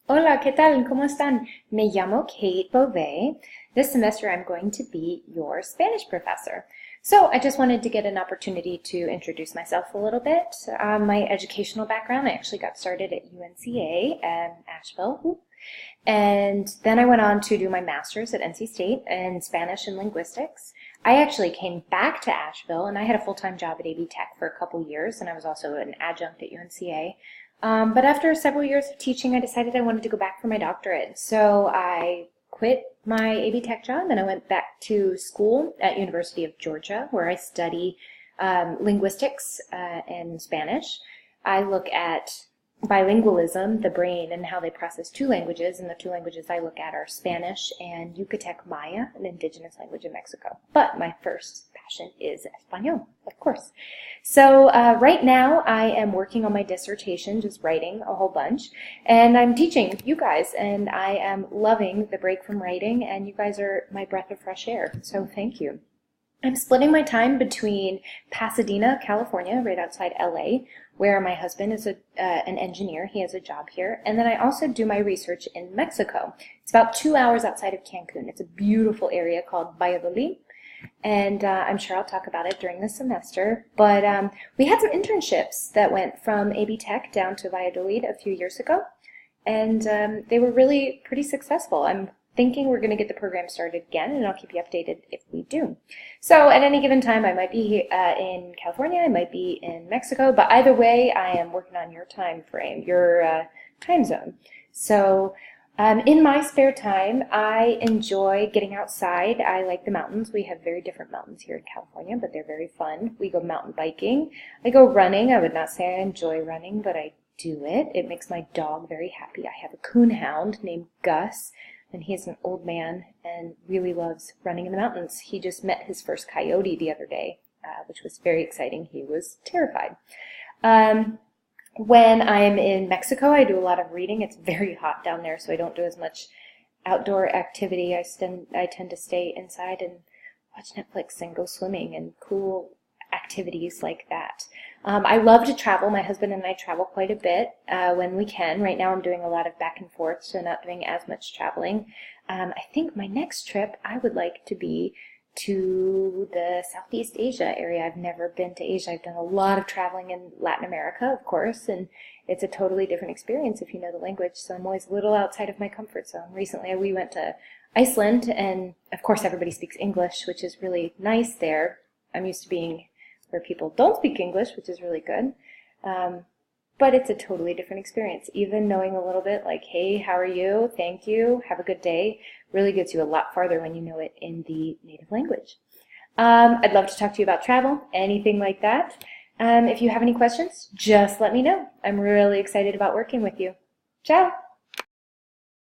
Hola, ¿qué tal? ¿Cómo están? Me llamo Kate Beauvais. This semester I'm going to be your Spanish professor. So I just wanted to get an opportunity to introduce myself a little bit. My educational background, I actually got started at UNCA in Asheville. And then I went on to do my master's at NC State in Spanish and linguistics. I actually came back to Asheville and I had a full-time job at AB Tech for a couple years, and I was also an adjunct at UNCA. But after several years of teaching, I decided I wanted to go back for my doctorate. So I quit my AB Tech job and I went back to school at University of Georgia, where I study linguistics and Spanish. I look at bilingualism, the brain, and how they process two languages, and the two languages I look at are Spanish and Yucatec Maya, an indigenous language in Mexico. But my first passion is Espanol, of course. So right now I am working on my dissertation, just writing a whole bunch, and I'm teaching you guys, and I am loving the break from writing, and you guys are my breath of fresh air, so thank you. I'm splitting my time between Pasadena, California, right outside LA, where my husband is an engineer. He has a job here. And then I also do my research in Mexico. It's about 2 hours outside of Cancun. It's a beautiful area called Valladolid. And I'm sure I'll talk about it during the semester. But we had some internships that went from AB Tech down to Valladolid a few years ago. And they were really pretty successful. I'm thinking we're going to get the program started again, and I'll keep you updated if we do. So at any given time, I might be in California, I might be in Mexico, but either way, I am working on your time frame, your time zone. So in my spare time, I enjoy getting outside. I like the mountains. We have very different mountains here in California, but they're very fun. We go mountain biking. I go running. I would not say I enjoy running, but I do it. It makes my dog very happy. I have a coonhound named Gus, and he's an old man and really loves running in the mountains. He just met his first coyote the other day, which was very exciting. He was terrified. When I'm in Mexico, I do a lot of reading. It's very hot down there, so I don't do as much outdoor activity. I tend to stay inside and watch Netflix and go swimming and cool activities like that. I love to travel. My husband and I travel quite a bit when we can. Right now I'm doing a lot of back and forth, so not doing as much traveling. I think my next trip I would like to be to the Southeast Asia area. I've never been to Asia. I've done a lot of traveling in Latin America, of course, and it's a totally different experience if you know the language, so I'm always a little outside of my comfort zone. Recently we went to Iceland, and of course everybody speaks English, which is really nice there. I'm used to being where people don't speak English, which is really good. But it's a totally different experience. Even knowing a little bit like, hey, how are you? Thank you. Have a good day, really gets you a lot farther when you know it in the native language. I'd love to talk to you about travel, anything like that. If you have any questions, just let me know. I'm really excited about working with you. Ciao!